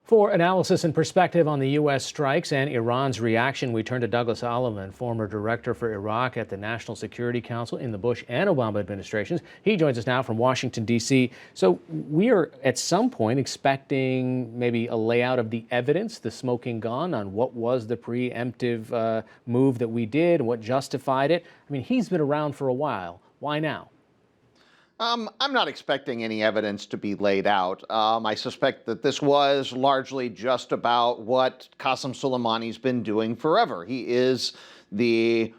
For analysis and perspective on the U.S. strikes and Iran's reaction, we turn to Douglas Olivan, former director for Iraq at the National Security Council in the Bush and Obama administrations. He joins us now from Washington, D.C. So we are at some point expecting maybe a layout of the evidence, the smoking gun on what was the preemptive move that we did, what justified it. I mean, he's been around for a while. Why now? I'm not expecting any evidence to be laid out. I suspect that this was largely just about what Qasem Soleimani's been doing forever. He is the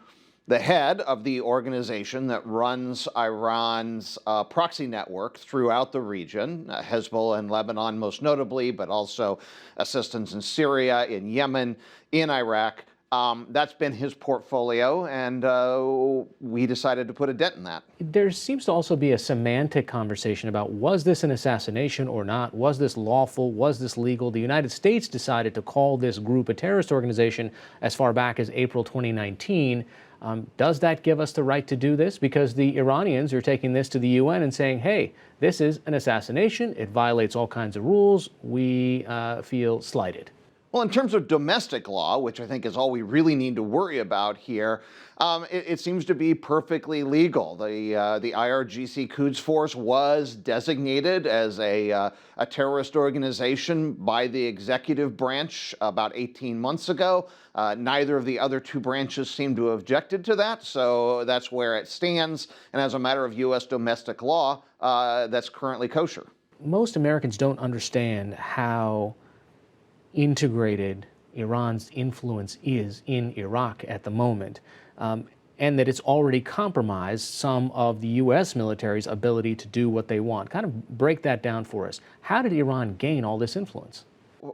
head of the organization that runs Iran's proxy network throughout the region, Hezbollah in Lebanon most notably, but also assistance in Syria, in Yemen, in Iraq. That's been his portfolio, and we decided to put a dent in that. There seems to also be a semantic conversation about, was this an assassination or not? Was this lawful? Was this legal? The United States decided to call this group a terrorist organization as far back as April 2019. Does that give us the right to do this? Because the Iranians are taking this to the UN and saying, hey, this is an assassination. It violates all kinds of rules. We feel slighted. Well, in terms of domestic law, which I think is all we really need to worry about here, it seems to be perfectly legal. The IRGC Quds Force was designated as a terrorist organization by the executive branch about 18 months ago. Neither of the other two branches seem to have objected to that, so that's where it stands. And as a matter of U.S. domestic law, that's currently kosher. Most Americans don't understand how integrated Iran's influence is in Iraq at the moment, and that it's already compromised some of the U.S. military's ability to do what they want. Kind of break that down for us. How did Iran gain all this influence?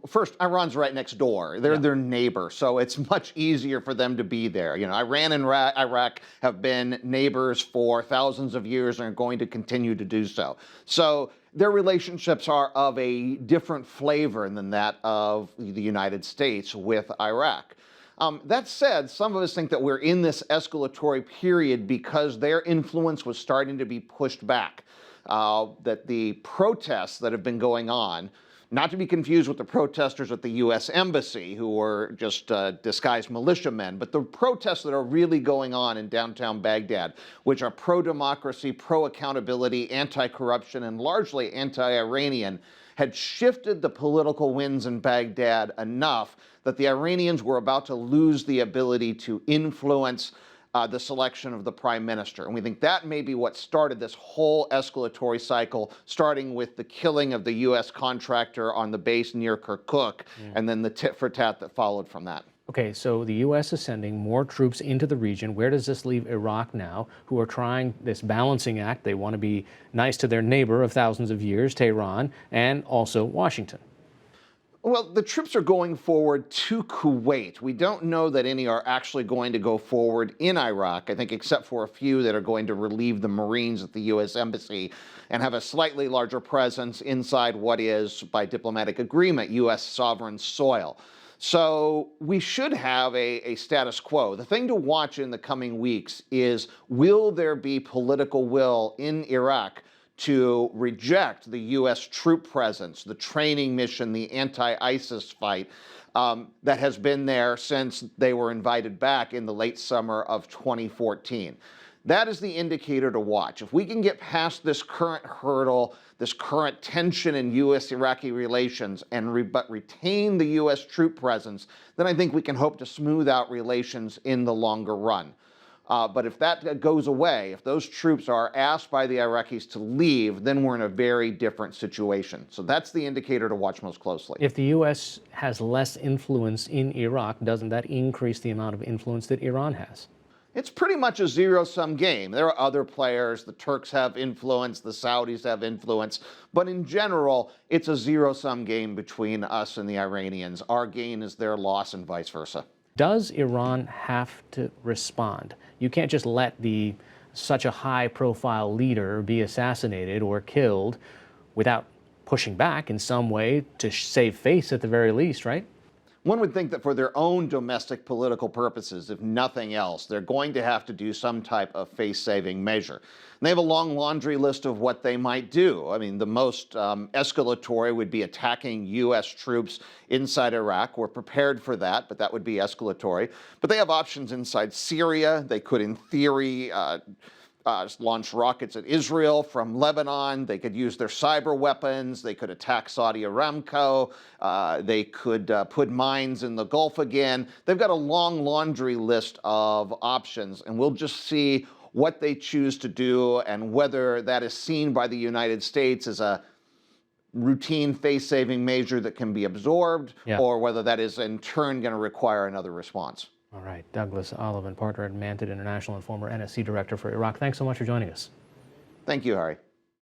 First, Iran's right next door. They're their neighbor, so it's much easier for them to be there. You know, Iran and Iraq have been neighbors for thousands of years and are going to continue to do so. So their relationships are of a different flavor than that of the United States with Iraq. That said, some of us think that we're in this escalatory period because their influence was starting to be pushed back, that the protests that have been going on, not to be confused with the protesters at the U.S. Embassy, who were just disguised militiamen, but the protests that are really going on in downtown Baghdad, which are pro-democracy, pro-accountability, anti-corruption, and largely anti-Iranian, had shifted the political winds in Baghdad enough that the Iranians were about to lose the ability to influence the selection of the prime minister. And we think that may be what started this whole escalatory cycle, starting with the killing of the U.S. contractor on the base near Kirkuk, and then the tit for tat that followed from that. Okay, so the U.S. is sending more troops into the region. Where does this leave Iraq now, who are trying this balancing act? They want to be nice to their neighbor of thousands of years, Tehran, and also Washington. Well, the troops are going forward to Kuwait. We don't know that any are actually going to go forward in Iraq, I think, except for a few that are going to relieve the Marines at the U.S. Embassy and have a slightly larger presence inside what is, by diplomatic agreement, U.S. sovereign soil. So we should have a status quo. The thing to watch in the coming weeks is, will there be political will in Iraq to reject the U.S. troop presence, the training mission, the anti-ISIS fight that has been there since they were invited back in the late summer of 2014. That is the indicator to watch. If we can get past this current hurdle, this current tension in U.S.-Iraqi relations, and but retain the U.S. troop presence, then I think we can hope to smooth out relations in the longer run. But if that goes away, if those troops are asked by the Iraqis to leave, then we're in a very different situation. So that's the indicator to watch most closely. If the U.S. has less influence in Iraq, doesn't that increase the amount of influence that Iran has? It's pretty much a zero-sum game. There are other players. The Turks have influence, the Saudis have influence. But in general, it's a zero-sum game between us and the Iranians. Our gain is their loss and vice versa. Does Iran have to respond? You can't just let such a high-profile leader be assassinated or killed without pushing back in some way to save face at the very least, right? One would think that for their own domestic political purposes, if nothing else, they're going to have to do some type of face-saving measure. And they have a long laundry list of what they might do. I mean, the most escalatory would be attacking U.S. troops inside Iraq. We're prepared for that, but that would be escalatory. But they have options inside Syria. They could, in theory, launch rockets at Israel from Lebanon. They could use their cyber weapons. They could attack Saudi Aramco. They could put mines in the Gulf again. They've got a long laundry list of options, and we'll just see what they choose to do and whether that is seen by the United States as a routine face-saving measure that can be absorbed, or whether that is in turn going to require another response. All right, Douglas Olivan, partner at Manted International and former NSC director for Iraq. Thanks so much for joining us. Thank you, Harry.